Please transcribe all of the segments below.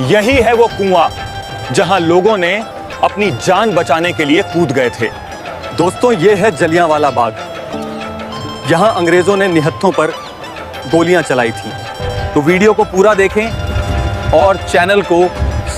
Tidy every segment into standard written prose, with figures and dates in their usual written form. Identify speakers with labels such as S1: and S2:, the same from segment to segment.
S1: यही है वो कुआं जहां लोगों ने अपनी जान बचाने के लिए कूद गए थे। दोस्तों, ये है जलियांवाला बाग। यहां अंग्रेजों ने निहत्थों पर गोलियां चलाई थी। तो वीडियो को पूरा देखें और चैनल को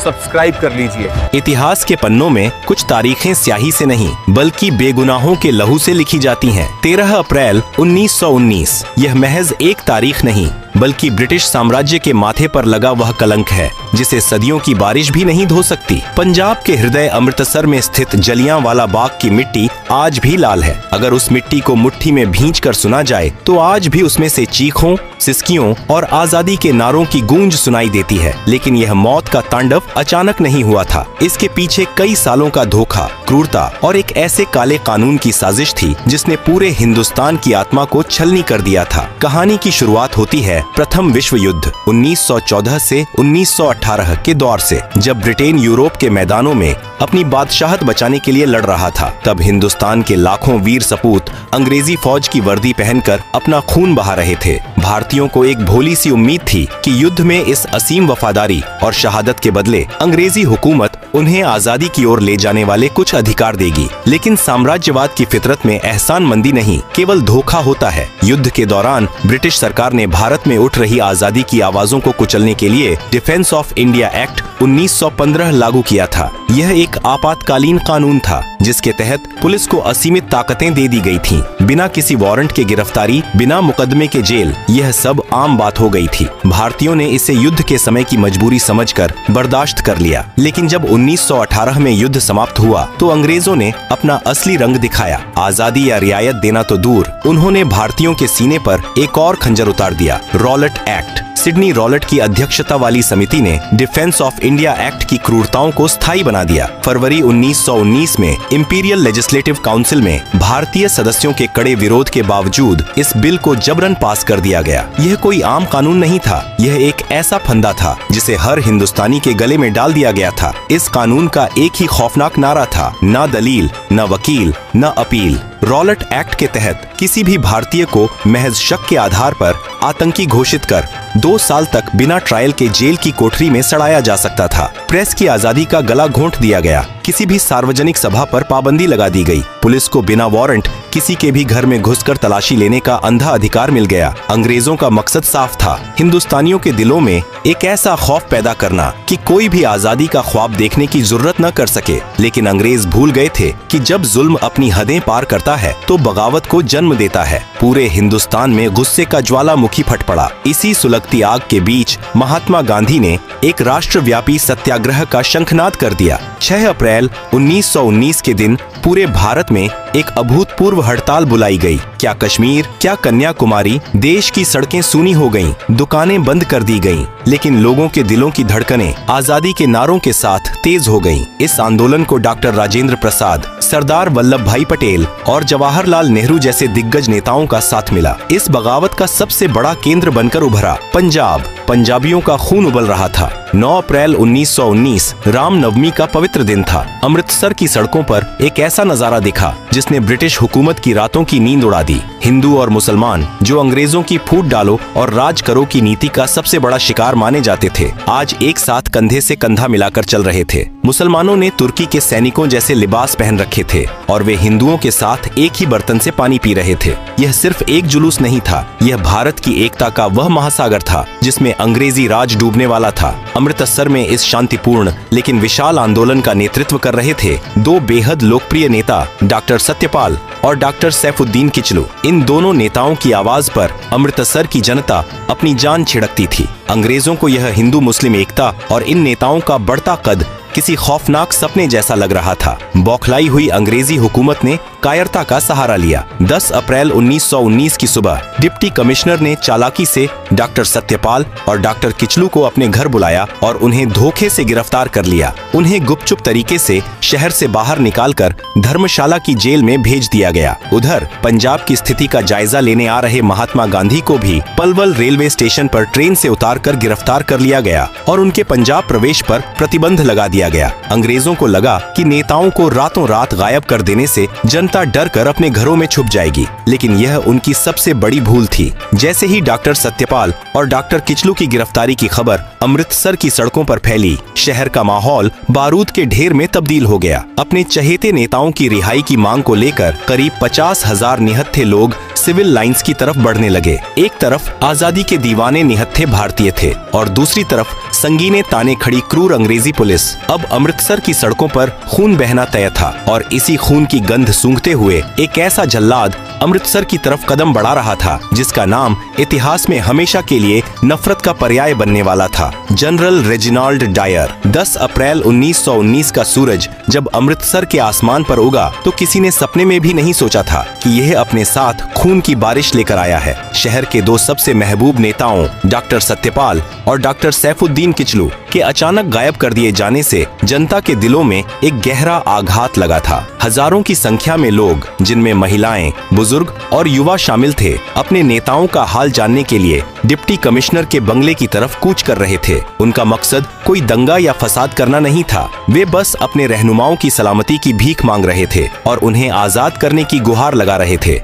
S1: सब्सक्राइब कर लीजिए।
S2: इतिहास के पन्नों में कुछ तारीखें स्याही से नहीं बल्कि बेगुनाहों के लहू से लिखी जाती हैं। 13 अप्रैल 1919 यह महज एक तारीख नहीं बल्कि ब्रिटिश साम्राज्य के माथे पर लगा वह कलंक है जिसे सदियों की बारिश भी नहीं धो सकती। पंजाब के हृदय अमृतसर में स्थित जलियांवाला बाग की मिट्टी आज भी लाल है। अगर उस मिट्टी को मुट्ठी में भींचकर सुना जाए तो आज भी उसमें से चीखों, सिसकियों और आजादी के नारों की गूंज सुनाई देती है। लेकिन यह मौत का तांडव अचानक नहीं हुआ था। इसके पीछे कई सालों का धोखा, क्रूरता और एक ऐसे काले कानून की साजिश थी जिसने पूरे हिंदुस्तान की आत्मा को छलनी कर दिया था। कहानी की शुरुआत होती है प्रथम विश्व युद्ध 1914 से 1918 के दौर से, जब ब्रिटेन यूरोप के मैदानों में अपनी बादशाहत बचाने के लिए लड़ रहा था। तब हिंदुस्तान के लाखों वीर सपूत अंग्रेजी फौज की वर्दी पहनकर अपना खून बहा रहे थे। भारतीयों को एक भोली सी उम्मीद थी कि युद्ध में इस असीम वफादारी और शहादत के बदले अंग्रेजी हुकूमत उन्हें आजादी की ओर ले जाने वाले कुछ अधिकार देगी। लेकिन साम्राज्यवाद की फितरत में एहसानमंदी नहीं, केवल धोखा होता है। युद्ध के दौरान ब्रिटिश सरकार ने भारत में उठ रही आजादी की आवाजों को कुचलने के लिए डिफेंस ऑफ इंडिया एक्ट 1915 लागू किया था। यह एक आपातकालीन कानून था जिसके तहत पुलिस को असीमित ताकतें दे दी गई थीं। बिना किसी वारंट के गिरफ्तारी, बिना मुकदमे के जेल, यह सब आम बात हो गई थी। भारतीयों ने इसे युद्ध के समय की मजबूरी समझकर बर्दाश्त कर लिया। लेकिन जब 1918 में युद्ध समाप्त हुआ तो अंग्रेजों ने अपना असली रंग दिखाया। आजादी या रियायत देना तो दूर, उन्होंने भारतीयों के सीने पर एक और खंजर उतार दिया, रॉलेट एक्ट। सिडनी रॉलेट की अध्यक्षता वाली समिति ने डिफेंस ऑफ इंडिया एक्ट की क्रूरताओं को स्थायी बना दिया। फरवरी 1919 में इंपीरियल लेजिस्लेटिव काउंसिल में भारतीय सदस्यों के कड़े विरोध के बावजूद इस बिल को जबरन पास कर दिया गया। यह कोई आम कानून नहीं था, यह एक ऐसा फंदा था जिसे हर हिंदुस्तानी के गले में डाल दिया गया था। इस कानून का एक ही खौफनाक नारा था, न दलील, न वकील, न अपील। रॉलेट एक्ट के तहत किसी भी भारतीय को महज शक के आधार पर आतंकी घोषित कर 2 साल तक बिना ट्रायल के जेल की कोठरी में सड़ाया जा सकता था। प्रेस की आजादी का गला घोंट दिया गया। किसी भी सार्वजनिक सभा पर पाबंदी लगा दी गई। पुलिस को बिना वारंट किसी के भी घर में घुसकर तलाशी लेने का अंधा अधिकार मिल गया। अंग्रेजों का मकसद साफ था, हिंदुस्तानियों के दिलों में एक ऐसा खौफ पैदा करना कि कोई भी आजादी का ख्वाब देखने की जुर्रत न कर सके। लेकिन अंग्रेज भूल गए थे कि जब जुल्म अपनी हदें पार करता है तो बगावत को जन्म देता है। पूरे हिंदुस्तान में गुस्से का ज्वालामुखी फट पड़ा। इसी सुलगती आग के बीच महात्मा गांधी ने एक राष्ट्रव्यापी सत्याग्रह का शंखनाद कर दिया। 6 अप्रैल 1919 के दिन पूरे भारत में एक अभूतपूर्व हड़ताल बुलाई गई। क्या कश्मीर, क्या कन्याकुमारी, देश की सड़कें सूनी हो गईं, दुकानें बंद कर दी गईं, लेकिन लोगों के दिलों की धड़कनें आजादी के नारों के साथ तेज हो गईं। इस आंदोलन को डॉक्टर राजेंद्र प्रसाद, सरदार वल्लभ भाई पटेल और जवाहरलाल नेहरू जैसे दिग्गज नेताओं का साथ मिला। इस बगावत का सबसे बड़ा केंद्र बनकर उभरा पंजाब। पंजाबियों का खून उबल रहा था। 9 अप्रैल 1919 रामनवमी का पवित्र दिन था। अमृतसर की सड़कों पर एक ऐसा नजारा दिखा जिसने ब्रिटिश हुकूमत की रातों की नींद उड़ा दी। हिंदू और मुसलमान, जो अंग्रेजों की फूट डालो और राज करो की नीति का सबसे बड़ा शिकार माने जाते थे, आज एक साथ कंधे से कंधा मिलाकर चल रहे थे। मुसलमानों ने तुर्की के सैनिकों जैसे लिबास पहन रखे थे और वे हिंदुओं के साथ एक ही बर्तन से पानी पी रहे थे। यह सिर्फ एक जुलूस नहीं था, यह भारत की एकता का वह महासागर था जिसमें अंग्रेजी राज डूबने वाला था। अमृतसर में इस शांतिपूर्ण लेकिन विशाल आंदोलन का नेतृत्व कर रहे थे 2 बेहद लोकप्रिय नेता, डॉक्टर सत्यपाल और डॉक्टर सैफुद्दीन किचलू। इन दोनों नेताओं की आवाज पर अमृतसर की जनता अपनी जान छिड़कती थी। अंग्रेजों को यह हिंदू मुस्लिम एकता और इन नेताओं का बढ़ता कद किसी खौफनाक सपने जैसा लग रहा था। बौखलाई हुई अंग्रेजी हुकूमत ने कायरता का सहारा लिया। 10 अप्रैल 1919 की सुबह डिप्टी कमिश्नर ने चालाकी से डॉक्टर सत्यपाल और डॉक्टर किचलू को अपने घर बुलाया और उन्हें धोखे से गिरफ्तार कर लिया। उन्हें गुपचुप तरीके से शहर से बाहर निकालकर धर्मशाला की जेल में भेज दिया गया। उधर पंजाब की स्थिति का जायजा लेने आ रहे महात्मा गांधी को भी पलवल रेलवे स्टेशन पर ट्रेन से उतारकर गिरफ्तार कर लिया गया और उनके पंजाब प्रवेश पर प्रतिबंध लगा दिया गया। अंग्रेजों को लगा कि नेताओं को रातों रात गायब कर देने से जनता डर कर अपने घरों में छुप जाएगी, लेकिन यह उनकी सबसे बड़ी भूल थी। जैसे ही डॉक्टर सत्यपाल सत्यपाल और डॉक्टर किचलू की गिरफ्तारी की खबर अमृतसर की सड़कों पर फैली। शहर का माहौल बारूद के ढेर में तब्दील हो गया। अपने चहेते नेताओं की रिहाई की मांग को लेकर करीब 50,000 निहत्थे लोग सिविल लाइंस की तरफ बढ़ने लगे। एक तरफ आजादी के दीवाने निहत्थे भारतीय थे और दूसरी तरफ संगीने ताने खड़ी क्रूर अंग्रेजी पुलिस। अब अमृतसर की सड़कों पर खून बहना तय था और इसी खून की गंध सूंघते हुए एक ऐसा जल्लाद अमृतसर की तरफ कदम बढ़ा रहा था जिसका नाम इतिहास में हमेशा के लिए नफरत का पर्याय बनने वाला था, जनरल रेजिनाल्ड डायर। 10 अप्रैल 1919 का सूरज जब अमृतसर के आसमान पर उगा तो किसी ने सपने में भी नहीं सोचा था कि यह अपने साथ खून की बारिश लेकर आया है। शहर के दो सबसे महबूब नेताओं डॉक्टर सत्यपाल और डॉक्टर सैफुद्दीन किचलू के अचानक गायब कर दिए जाने से जनता के दिलों में एक गहरा आघात लगा था। हजारों की संख्या में लोग, जिनमें महिलाएं, बुजुर्ग और युवा शामिल थे, अपने नेताओं का हाल जानने के लिए डिप्टी कमिश्नर के बंगले की तरफ कूच कर रहे थे। उनका मकसद कोई दंगा या फसाद करना नहीं था। वे बस अपने रहनुमाओं की सलामती की भीख मांग रहे थे और उन्हें आजाद करने की गुहार लगा रहे थे।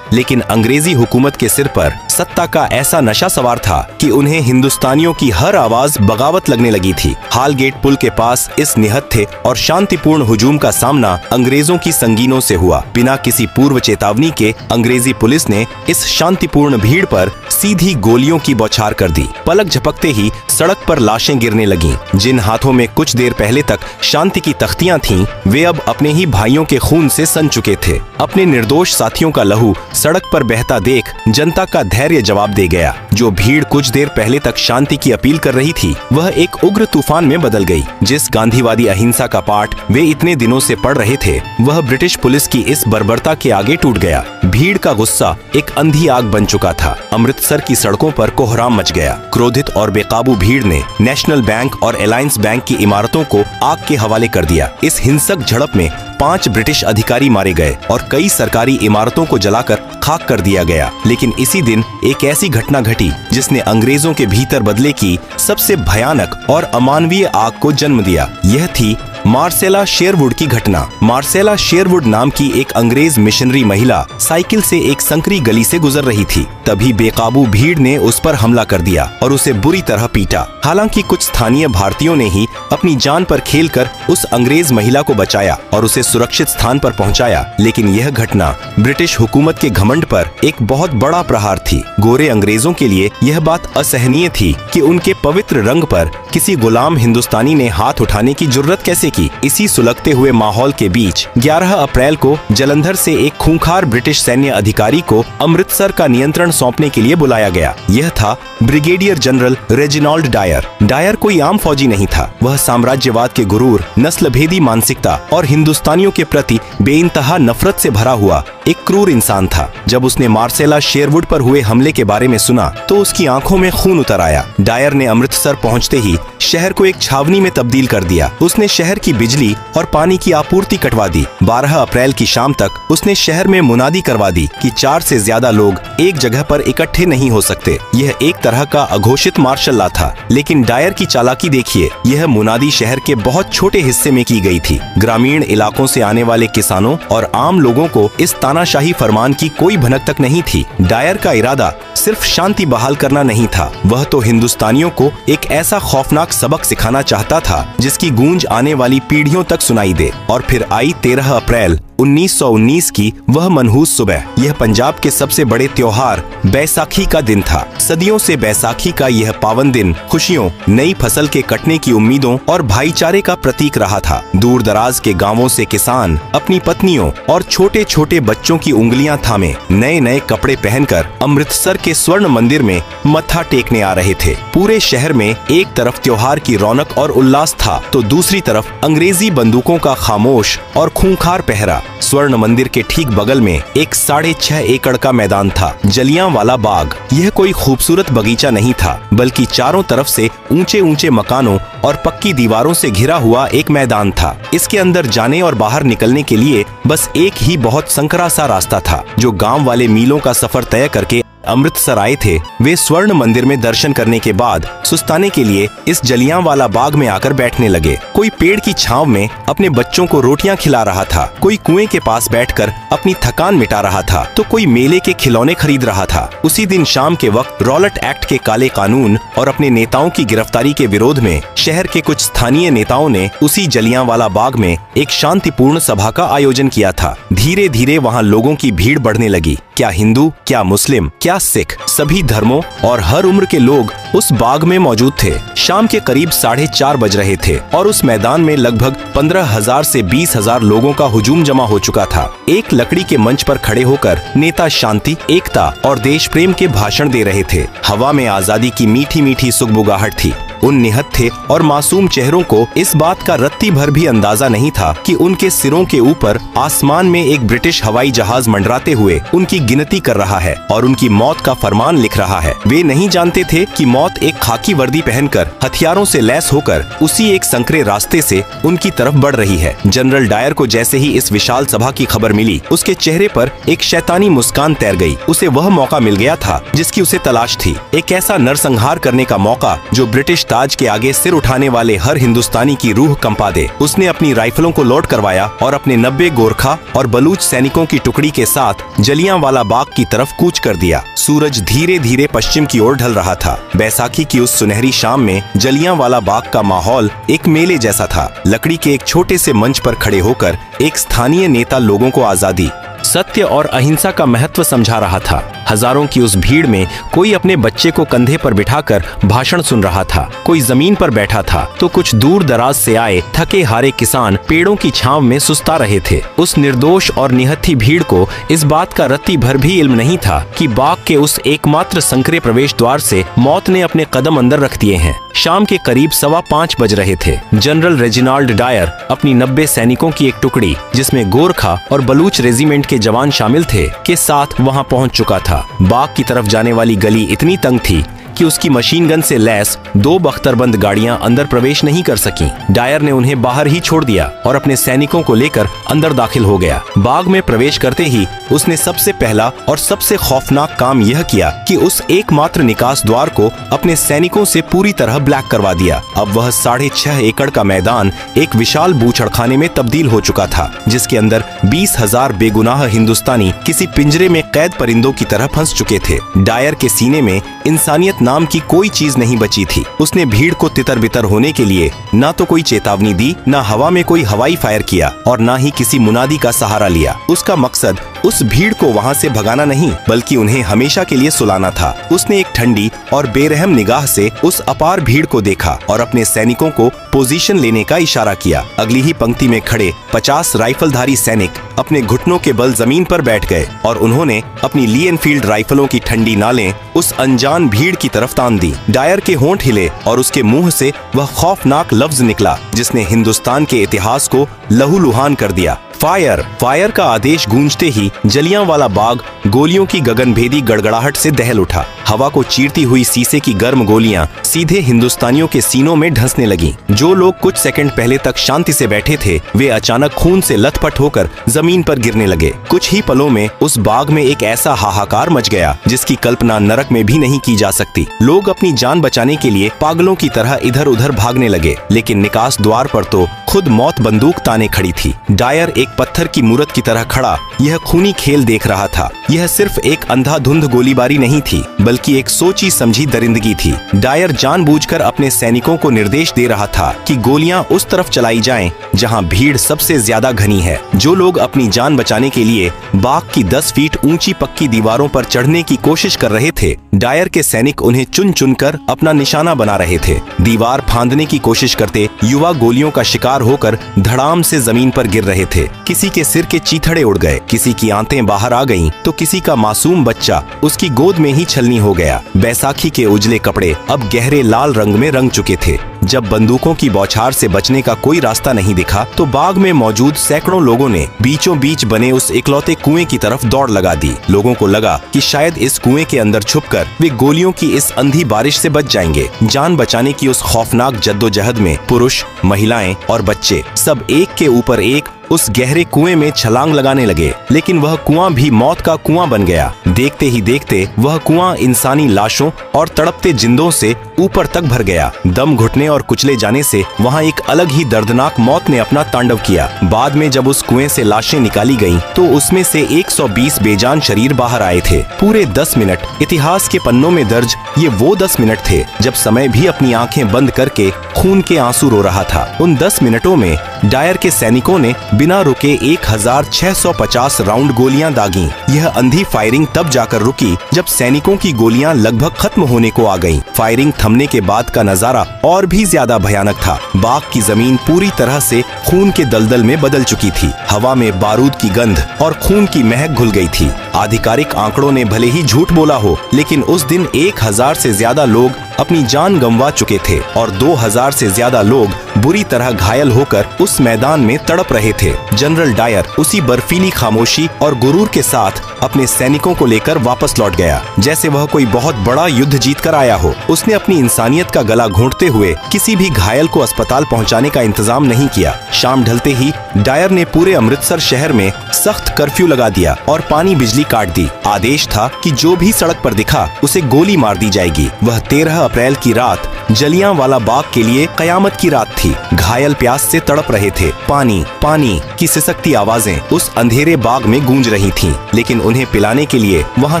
S2: लेकिन अंग्रेजी हुकूमत के सिर पर सत्ता का ऐसा नशा सवार था कि उन्हें हिंदुस्तानियों की हर आवाज बगावत लगने लगी थी। हालगेट पुल के पास इस निहत्थे और शांतिपूर्ण हुजूम का सामना अंग्रेजों की संगीनों से हुआ। बिना किसी पूर्व चेतावनी के अंग्रेजी पुलिस ने इस शांतिपूर्ण भीड़ पर सीधी गोलियों की बौछार कर दी। पलक झपकते ही सड़क पर लाशें गिरने लगीं। जिन हाथों में कुछ देर पहले तक शांति की तख्तियां थीं, वे अब अपने ही भाइयों के खून से सन चुके थे। अपने निर्दोष साथियों का लहू सड़क पर बहता देख जनता का धैर्य जवाब दे गया। जो भीड़ कुछ देर पहले तक शांति की अपील कर रही थी, वह एक उग्र तूफान में बदल गई। जिस गांधीवादी अहिंसा का पाठ वे इतने दिनों से पढ़ रहे थे, वह ब्रिटिश पुलिस की इस बर्बरता के आगे टूट गया। भीड़ का गुस्सा एक अंधी आग बन चुका था। अमृतसर की सड़कों पर कोहराम मच गया। क्रोधित और बेकाबू भीड़ ने नेशनल बैंक और अलायंस बैंक की इमारतों को आग के हवाले कर दिया। इस हिंसक झड़प में 5 ब्रिटिश अधिकारी मारे गए और कई सरकारी इमारतों को जलाकर खाक कर दिया गया। लेकिन इसी दिन एक ऐसी घटना घटी जिसने अंग्रेजों के भीतर बदले की सबसे भयानक और अमानवीय आग को जन्म दिया। यह थी मार्सेला शेरवुड की घटना। मार्सेला शेरवुड नाम की एक अंग्रेज मिशनरी महिला साइकिल से एक संकरी गली से गुजर रही थी। तभी बेकाबू भीड़ ने उस पर हमला कर दिया और उसे बुरी तरह पीटा। हालांकि कुछ स्थानीय भारतीयों ने ही अपनी जान पर खेलकर उस अंग्रेज महिला को बचाया और उसे सुरक्षित स्थान पर पहुंचाया। लेकिन यह घटना ब्रिटिश हुकूमत के घमंड पर एक बहुत बड़ा प्रहार थी। गोरे अंग्रेजों के लिए यह बात असहनीय थी कि उनके पवित्र रंग पर किसी गुलाम हिंदुस्तानी ने हाथ उठाने की जुर्रत कैसे की। इसी सुलगते हुए माहौल के बीच 11 अप्रैल को जलंधर से एक खूंखार ब्रिटिश सैन्य अधिकारी को अमृतसर का नियंत्रण सौंपने के लिए बुलाया गया। यह था brigadier general Reginald Dyer. Dyer कोई आम फौजी नहीं था। वह साम्राज्यवाद के गुरूर, नस्लभेदी मानसिकता और हिंदुस्तानियों के प्रति बेइंतहा नफरत से भरा हुआ एक क्रूर इंसान था। जब उसने मार्सेला शेरवुड पर हुए हमले के बारे में सुना तो उसकी आंखों में खून उतर आया। डायर ने अमृतसर पहुंचते ही शहर को एक छावनी में तब्दील कर दिया। उसने शहर की बिजली और पानी की आपूर्ति कटवा दी। 12 अप्रैल की शाम तक उसने शहर में मुनादी करवा दी कि 4 से ज्यादा लोग एक जगह पर इकट्ठे नहीं हो सकते। यह एक तरह का अघोषित मार्शल लॉ था। लेकिन डायर की चालाकी देखिए, यह मुनादी शहर के बहुत छोटे हिस्से में की गई थी। ग्रामीण इलाकों से आने वाले किसानों और आम लोगों को इस तानाशाही फरमान की कोई भनक तक नहीं थी। डायर का इरादा सिर्फ शांति बहाल करना नहीं था, वह तो हिंदुस्तानियों को एक ऐसा खौफनाक सबक सिखाना चाहता था जिसकी गूंज आने वाली पीढ़ियों तक सुनाई दे। और फिर आई 13 अप्रैल 1919 की वह मनहूस सुबह। यह पंजाब के सबसे बड़े त्योहार बैसाखी का दिन था। सदियों से बैसाखी का यह पावन दिन खुशियों, नई फसल के कटने की उम्मीदों और भाईचारे का प्रतीक रहा था। दूर दराज के गांवों से किसान अपनी पत्नियों और छोटे छोटे बच्चों की उंगलियां थामे नए नए कपड़े पहनकर अमृतसर के स्वर्ण मंदिर में मत्था टेकने आ रहे थे। पूरे शहर में एक तरफ त्योहार की रौनक और उल्लास था तो दूसरी तरफ अंग्रेजी बंदूकों का खामोश और खूंखार पहरा। स्वर्ण मंदिर के ठीक बगल में एक 6.5 एकड़ का मैदान था, जलियांवाला बाग। यह कोई खूबसूरत बगीचा नहीं था, बल्कि चारों तरफ से ऊंचे ऊंचे मकानों और पक्की दीवारों से घिरा हुआ एक मैदान था। इसके अंदर जाने और बाहर निकलने के लिए बस एक ही बहुत संकरा सा रास्ता था, जो गांव वाले मीलों का सफर तय करके अमृतसर आए थे, वे स्वर्ण मंदिर में दर्शन करने के बाद सुस्ताने के लिए इस जलियांवाला बाग में आकर बैठने लगे। कोई पेड़ की छांव में अपने बच्चों को रोटियां खिला रहा था, कोई कुएं के पास बैठकर अपनी थकान मिटा रहा था, तो कोई मेले के खिलौने खरीद रहा था। उसी दिन शाम के वक्त रॉलेट एक्ट के काले कानून और अपने नेताओं की गिरफ्तारी के विरोध में शहर के कुछ स्थानीय नेताओं ने उसी जलियांवाला बाग में एक शांतिपूर्ण सभा का आयोजन किया था। धीरे धीरे वहाँ लोगों की भीड़ बढ़ने लगी। क्या हिंदू, क्या मुस्लिम, क्या सिख, सभी धर्मों और हर उम्र के लोग उस बाग में मौजूद थे। शाम के करीब 4:30 बज रहे थे और उस मैदान में लगभग 15,000 से 20,000 लोगों का हुजूम जमा हो चुका था। एक लकड़ी के मंच पर खड़े होकर नेता शांति, एकता और देश प्रेम के भाषण दे रहे थे। हवा में आजादी की मीठी मीठी सुगबुगाहट थी। उन निहत्थे और मासूम चेहरों को इस बात का रत्ती भर भी अंदाजा नहीं था कि उनके सिरों के ऊपर आसमान में एक ब्रिटिश हवाई जहाज मंडराते हुए उनकी गिनती कर रहा है और उनकी मौत का फरमान लिख रहा है। वे नहीं जानते थे कि मौत एक खाकी वर्दी पहनकर हथियारों से लैस होकर उसी एक संकरे रास्ते से उनकी तरफ बढ़ रही है। जनरल डायर को जैसे ही इस विशाल सभा की खबर मिली, उसके चेहरे पर एक शैतानी मुस्कान तैर गई। उसे वह मौका मिल गया था जिसकी उसे तलाश थी, एक ऐसा नरसंहार करने का मौका जो ब्रिटिश ताज के आगे सिर उठाने वाले हर हिंदुस्तानी की रूह कंपा दे। उसने अपनी राइफलों को लोड करवाया और अपने 90 गोरखा और बलूच सैनिकों की टुकड़ी के साथ जलियांवाला बाग की तरफ कूच कर दिया। सूरज धीरे धीरे पश्चिम की ओर ढल रहा था। बैसाखी की उस सुनहरी शाम में जलियांवाला बाग का माहौल एक मेले जैसा था। लकड़ी के एक छोटे से मंच पर खड़े होकर एक स्थानीय नेता लोगों को आजादी, सत्य और अहिंसा का महत्व समझा रहा था। हजारों की उस भीड़ में कोई अपने बच्चे को कंधे पर बिठाकर भाषण सुन रहा था, कोई जमीन पर बैठा था, तो कुछ दूर दराज से आए थके हारे किसान पेड़ों की छांव में सुस्ता रहे थे। उस निर्दोष और निहत्थी भीड़ को इस बात का रत्ती भर भी इल्म नहीं था कि बाग के उस एकमात्र संकरे प्रवेश द्वार से मौत ने अपने कदम अंदर रख दिए हैं। शाम के करीब 5:15 बज रहे थे। जनरल रेजिनाल्ड डायर अपनी 90 सैनिकों की एक टुकड़ी, जिसमें गोरखा और बलूच रेजिमेंट के जवान शामिल थे, के साथ वहां पहुंच चुका था। बाग की तरफ जाने वाली गली इतनी तंग थी कि उसकी मशीन गन से लैस 2 बख्तरबंद गाड़ियां अंदर प्रवेश नहीं कर सकीं। डायर ने उन्हें बाहर ही छोड़ दिया और अपने सैनिकों को लेकर अंदर दाखिल हो गया। बाग में प्रवेश करते ही उसने सबसे पहला और सबसे खौफनाक काम यह किया कि उस एकमात्र निकास द्वार को अपने सैनिकों से पूरी तरह ब्लैक करवा दिया। अब वह 6.5 एकड़ का मैदान एक विशाल बूचड़खाने में तब्दील हो चुका था, जिसके अंदर 20,000 बेगुनाह हिंदुस्तानी किसी पिंजरे में कैद परिंदों की तरह फंस चुके थे। डायर के सीने में इंसानियत नाम की कोई चीज नहीं बची थी। उसने भीड़ को तितर बितर होने के लिए ना तो कोई चेतावनी दी, ना हवा में कोई हवाई फायर किया और ना ही किसी मुनादी का सहारा लिया। उसका मकसद उस भीड़ को वहां से भगाना नहीं, बल्कि उन्हें हमेशा के लिए सुलाना था। उसने एक ठंडी और बेरहम निगाह से उस अपार भीड़ को देखा और अपने सैनिकों को पोजीशन लेने का इशारा किया। अगली ही पंक्ति में खड़े 50 राइफलधारी सैनिक अपने घुटनों के बल जमीन पर बैठ गए और उन्होंने अपनी ली एनफील्ड राइफलों की ठंडी नालें उस अनजान भीड़ की तरफ तान दी। डायर के होंठ हिले और उसके मुंह से वह खौफनाक लफ्ज निकला जिसने हिंदुस्तान के इतिहास को लहूलुहान कर दिया। फायर! फायर का आदेश गूंजते ही जलियांवाला बाग गोलियों की गगनभेदी गड़गड़ाहट से दहल उठा। हवा को चीरती हुई शीशे की गर्म गोलियां सीधे हिंदुस्तानियों के सीनों में धंसने लगीं। जो लोग कुछ सेकंड पहले तक शांति से बैठे थे, वे अचानक खून से लथपथ होकर जमीन पर गिरने लगे। कुछ ही पलों में उस बाग में एक ऐसा हाहाकार मच गया जिसकी कल्पना नरक में भी नहीं की जा सकती। लोग अपनी जान बचाने के लिए पागलों की तरह इधर उधर भागने लगे, लेकिन निकास द्वार पर तो खुद मौत बंदूक ताने खड़ी थी। डायर एक पत्थर की मूरत की तरह खड़ा यह खूनी खेल देख रहा था। यह सिर्फ एक अंधाधुंध गोलीबारी नहीं थी, बल्कि एक सोची समझी दरिंदगी थी। डायर जानबूझकर अपने सैनिकों को निर्देश दे रहा था कि गोलियां उस तरफ चलाई जाएं जहां भीड़ सबसे ज्यादा घनी है। जो लोग अपनी जान बचाने के लिए बाग की 10 फीट ऊंची पक्की दीवारों पर चढ़ने की कोशिश कर रहे थे, डायर के सैनिक उन्हें चुन चुनकर अपना निशाना बना रहे थे। दीवार फांदने की कोशिश करते युवा गोलियों का शिकार होकर धड़ाम से जमीन पर गिर रहे थे। किसी के सिर के चीथड़े उड़ गए, किसी की आंतें बाहर आ गईं, तो किसी का मासूम बच्चा उसकी गोद में ही छलनी हो गया। बैसाखी के उजले कपड़े अब गहरे लाल रंग में रंग चुके थे। जब बंदूकों की बौछार से बचने का कोई रास्ता नहीं दिखा, तो बाग में मौजूद सैकड़ों लोगों ने बीचों बीच बने उस इकलौते कुएं की तरफ दौड़ लगा दी। लोगों को लगा कि शायद इस कुएं के अंदर छुपकर वे गोलियों की इस अंधी बारिश से बच जाएंगे। जान बचाने की उस खौफनाक जद्दोजहद में पुरुष, महिलाएं और बच्चे सब एक के ऊपर एक उस गहरे कुएं में छलांग लगाने लगे, लेकिन वह कुआं भी मौत का कुआं बन गया। देखते ही देखते वह कुआं इंसानी लाशों और तड़पते जिंदों से ऊपर तक भर गया। दम घुटने और कुचले जाने से वहां एक अलग ही दर्दनाक मौत ने अपना तांडव किया। बाद में जब उस कुएं से लाशें निकाली गईं, तो उसमें से 120 बेजान शरीर बाहर आए थे। पूरे 10 मिनट इतिहास के पन्नों में दर्ज ये वो 10 मिनट थे जब समय भी अपनी आंखें बंद करके खून के आंसू रो रहा था। उन 10 मिनटों में डायर के सैनिकों ने बिना रुके 1650 राउंड गोलियां दागी। यह अंधी फायरिंग तब जाकर रुकी जब सैनिकों की गोलियां लगभग खत्म होने को आ गईं। फायरिंग थमने के बाद का नजारा और भी ज्यादा भयानक था। बाग की जमीन पूरी तरह से खून के दलदल में बदल चुकी थी। हवा में बारूद की गंध और खून की महक घुल गई थी। आधिकारिक आंकड़ों ने भले ही झूठ बोला हो, लेकिन उस दिन 1000 से ज्यादा लोग अपनी जान गंवा चुके थे और 2000 से ज्यादा लोग बुरी तरह घायल होकर उस मैदान में तड़प रहे थे। जनरल डायर उसी बर्फीली खामोशी और गुरूर के साथ अपने सैनिकों को लेकर वापस लौट गया, जैसे वह कोई बहुत बड़ा युद्ध जीत कर आया हो। उसने अपनी इंसानियत का गला घोंटते हुए किसी भी घायल को अस्पताल पहुंचाने का इंतजाम नहीं किया। शाम ढलते ही डायर ने पूरे अमृतसर शहर में सख्त कर्फ्यू लगा दिया और पानी बिजली काट दी। आदेश था कि जो भी सड़क पर दिखा उसे गोली मार दी जाएगी। वह 13 अप्रैल की रात जलियांवाला बाग के लिए कयामत की रात थी। घायल प्यास से तड़प रहे थे। पानी पानी की सिसकती आवाजें उस अंधेरे बाग में गूंज रही थीं, लेकिन उन्हें पिलाने के लिए वहाँ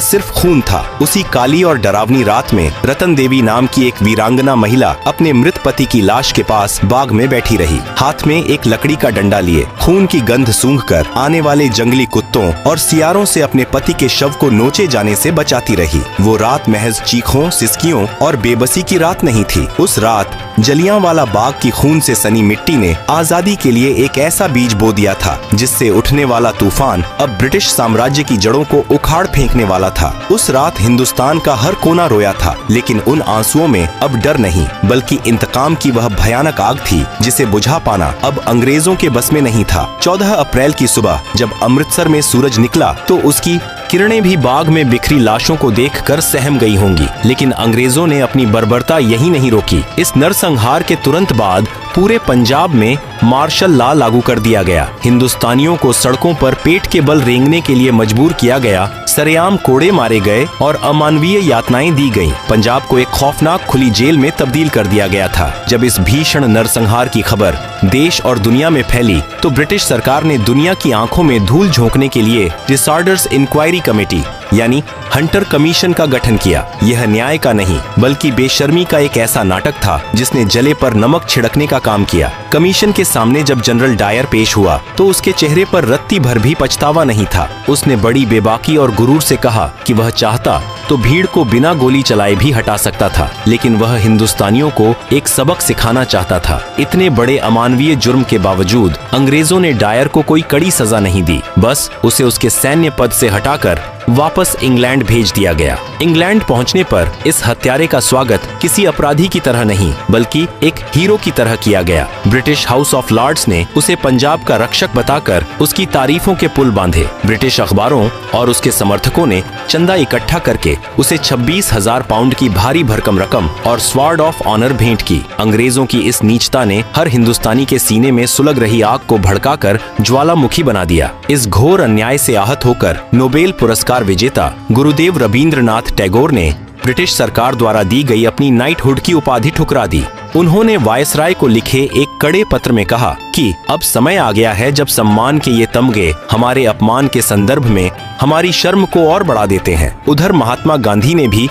S2: सिर्फ खून था। उसी काली और डरावनी रात में रतन देवी नाम की एक वीरांगना महिला अपने मृत पति की लाश के पास बाग में बैठी रही, हाथ में एक लकड़ी का डंडा लिए, खून की गंध सूंघकर आने वाले जंगली कुत्तों और सियारों से अपने पति के शव को नोचे जाने से बचाती रही। वो रात महज चीखों, सिसकियों और बेबसी की रात नहीं थी। उस रात जलियांवाला बाग की खून से सनी मिट्टी ने आजादी के लिए एक ऐसा बीज बो दिया था जिससे उठने वाला तूफान अब ब्रिटिश साम्राज्य की जड़ों को उखाड़ फेंकने वाला था। उस रात हिंदुस्तान का हर कोना रोया था, लेकिन उन आंसुओं में अब डर नहीं, बल्कि इंतकाम की वह भयानक आग थी जिसे बुझा पाना अब अंग्रेजों के बस में नहीं था। 14 अप्रैल की सुबह जब अमृतसर में सूरज निकला तो उसकी किरणें भी बाग में बिखरी लाशों को देखकर सहम गई होंगी, लेकिन अंग्रेजों ने अपनी बर्बरता यही नहीं रोकी। इस नरसंहार के तुरंत बाद पूरे पंजाब में मार्शल लॉ लागू कर दिया गया। हिंदुस्तानियों को सड़कों पर पेट के बल रेंगने के लिए मजबूर किया गया, सरेआम कोड़े मारे गए और अमानवीय यातनाएं दी गईं। पंजाब को एक खौफनाक खुली जेल में तब्दील कर दिया गया था। जब इस भीषण नरसंहार की खबर देश और दुनिया में फैली तो ब्रिटिश सरकार ने दुनिया की आंखों में धूल झोंकने के लिए डिसऑर्डर्स इंक्वायरी कमेटी यानी हंटर कमीशन का गठन किया। यह न्याय का नहीं बल्कि बेशर्मी का एक ऐसा नाटक था जिसने जले पर नमक छिड़कने का काम किया। कमीशन के सामने जब जनरल डायर पेश हुआ तो उसके चेहरे पर रत्ती भर भी पछतावा नहीं था। उसने बड़ी बेबाकी और गुरूर से कहा कि वह चाहता तो भीड़ को बिना गोली चलाए भी हटा सकता था, लेकिन वह हिंदुस्तानियों को एक सबक सिखाना चाहता था। इतने बड़े अमानवीय जुर्म के बावजूद अंग्रेजों ने डायर को कोई कड़ी सजा नहीं दी, बस उसे उसके सैन्य पद से हटाकर वापस इंग्लैंड भेज दिया गया। इंग्लैंड पहुंचने पर इस हत्यारे का स्वागत किसी अपराधी की तरह नहीं बल्कि एक हीरो की तरह किया गया। ब्रिटिश हाउस ऑफ लॉर्ड्स ने उसे पंजाब का रक्षक बताकर उसकी तारीफों के पुल बांधे। ब्रिटिश अखबारों और उसके समर्थकों ने चंदा इकट्ठा करके उसे 26,000 पाउंड की भारी भरकम रकम और स्वॉर्ड ऑफ ऑनर भेंट की। अंग्रेजों की इस नीचता ने हर हिंदुस्तानी के सीने में सुलग रही आग को भड़काकर ज्वालामुखी बना दिया। इस घोर अन्याय से आहत होकर नोबेल पुरस्कार विजेता गुरुदेव रवींद्रनाथ टैगोर ने ब्रिटिश सरकार द्वारा दी गई अपनी नाइटहुड की उपाधि ठुकरा दी। उन्होंने वायसराय को लिखे एक कड़े पत्र में कहा कि अब समय आ गया है जब सम्मान के ये तमगे हमारे अपमान के संदर्भ में हमारी शर्म को और बढ़ा देते हैं। उधर महात्मा गांधी ने भी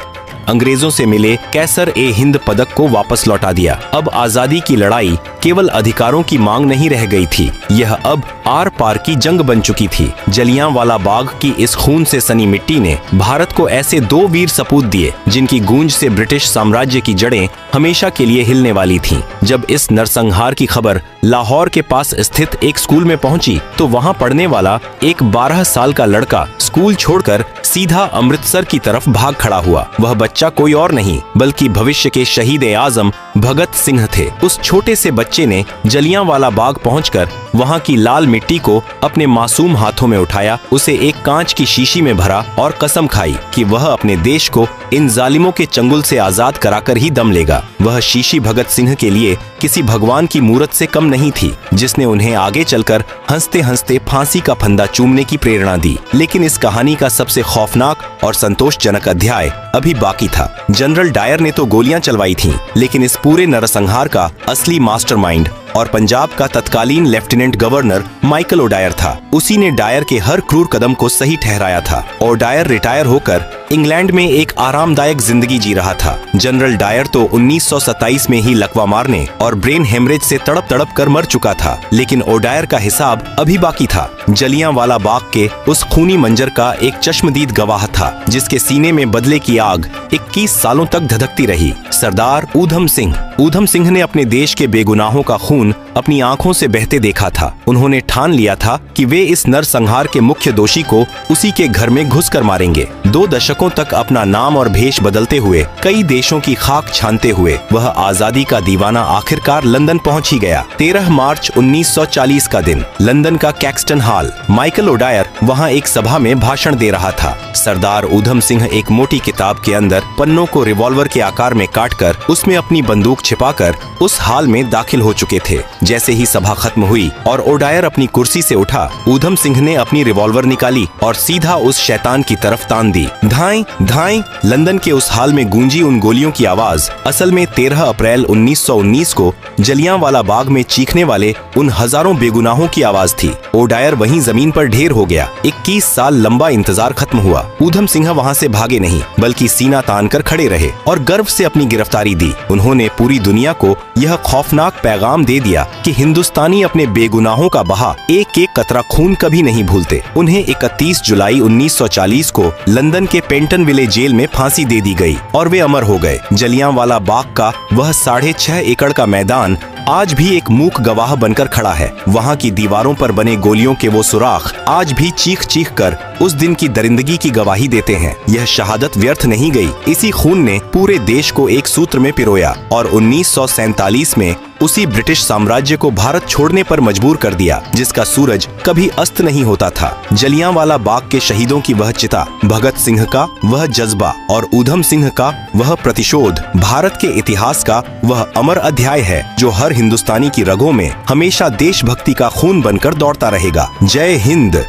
S2: अंग्रेजों से मिले कैसर ए हिंद पदक को वापस लौटा दिया। अब आजादी की लड़ाई केवल अधिकारों की मांग नहीं रह गई थी, यह अब आर पार की जंग बन चुकी थी। जलियांवाला बाग की इस खून से सनी मिट्टी ने भारत को ऐसे 2 वीर सपूत दिए जिनकी गूंज से ब्रिटिश साम्राज्य की जड़ें हमेशा के लिए हिलने वाली थीं। जब इस नरसंहार की खबर लाहौर के पास स्थित एक स्कूल में पहुंची तो वहां पढ़ने वाला एक 12 साल का लड़का स्कूल छोड़कर सीधा अमृतसर की तरफ भाग खड़ा हुआ। वह बच्चा कोई और नहीं बल्कि भविष्य के शहीद-ए-आज़म भगत सिंह थे। उस छोटे से बच्चे ने जलियांवाला बाग पहुंचकर वहां की लाल मिट्टी को अपने मासूम हाथों में उठाया, उसे एक कांच की शीशी में भरा और कसम खाई कि वह अपने देश को इन जालिमों के चंगुल से आजाद कराकर ही दम लेगा। वह शीशी भगत सिंह के लिए किसी भगवान की मूरत से कम नहीं थी, जिसने उन्हें आगे चलकर हंसते हंसते फांसी का फंदा चूमने की प्रेरणा दी। लेकिन इस कहानी का सबसे खौफनाक और संतोषजनक अध्याय अभी बाकी था। जनरल डायर ने तो गोलियां चलवाई थीं, लेकिन इस पूरे नरसंहार का असली मास्टरमाइंड और पंजाब का तत्कालीन लेफ्टिनेंट गवर्नर माइकल ओडायर था। उसी ने डायर के हर क्रूर कदम को सही ठहराया था। ओडायर रिटायर होकर इंग्लैंड में एक आरामदायक जिंदगी जी रहा था। जनरल डायर तो 1927 में ही लकवा मारने और ब्रेन हेमरेज से तड़प तड़प कर मर चुका था, लेकिन ओडायर का हिसाब अभी बाकी था। जलियांवाला बाग के उस खूनी मंजर का एक चश्मदीद गवाह था, जिसके सीने में बदले की आग 21 सालों तक धधकती रही। सरदार ऊधम सिंह। ऊधम सिंह ने अपने देश के बेगुनाहों का खून अपनी आंखों से बहते देखा था। उन्होंने ठान लिया था कि वे इस नरसंहार के मुख्य दोषी को उसी के घर में घुसकर मारेंगे। 2 दशकों तक अपना नाम और भेष बदलते हुए, कई देशों की खाक छानते हुए वह आजादी का दीवाना आखिरकार लंदन पहुंच ही गया। 13 मार्च 1940 का दिन, लंदन का कैक्सटन हॉल। माइकल ओडायर वहां एक सभा में भाषण दे रहा था। सरदार ऊधम सिंह एक मोटी किताब के अंदर पन्नों को रिवॉल्वर के आकार में काटकर उसमें अपनी बंदूक छिपाकर उस हॉल में दाखिल हो चुके थे। जैसे ही सभा खत्म हुई और ओडायर अपनी कुर्सी से उठा, ऊधम सिंह ने अपनी रिवॉल्वर निकाली और सीधा उस शैतान की तरफ तान दी। धाएं धाएं। लंदन के उस हॉल में गूंजी उन गोलियों की आवाज असल में 13 अप्रैल 1919 को जलियांवाला बाग में चीखने वाले उन हजारों बेगुनाहों की आवाज थी। ओडायर वहीं जमीन पर ढेर हो गया। 21 साल लंबा इंतजार खत्म हुआ। ऊधम सिंह वहां से भागे नहीं, बल्कि सीना तान कर खड़े रहे और गर्व से अपनी गिरफ्तारी दी। उन्होंने पूरी दुनिया को यह खौफनाक पैगाम दे दिया कि हिंदुस्तानी अपने बेगुनाहों का बहा एक एक कतरा खून कभी नहीं भूलते। उन्हें 31 जुलाई 1940 को लंदन के पेंटनविले जेल में फांसी दे दी गई और वे अमर हो गए। जलियांवाला बाग का वह 6.5 एकड़ का मैदान आज भी एक मूक गवाह बनकर खड़ा है। वहाँ की दीवारों पर बने गोलियों के वो सुराख आज भी चीख चीख कर उस दिन की दरिंदगी की गवाही देते हैं। यह शहादत व्यर्थ नहीं गई। इसी खून ने पूरे देश को एक सूत्र में पिरोया और 1947 में उसी ब्रिटिश साम्राज्य को भारत छोड़ने पर मजबूर कर दिया, जिसका सूरज कभी अस्त नहीं होता था। जलियांवाला बाग के शहीदों की वह चिता, भगत सिंह का वह जज्बा और ऊधम सिंह का वह प्रतिशोध भारत के इतिहास का वह अमर अध्याय है, जो हर हिंदुस्तानी की रगों में हमेशा देशभक्ति का खून बनकर दौड़ता रहेगा। जय हिंद।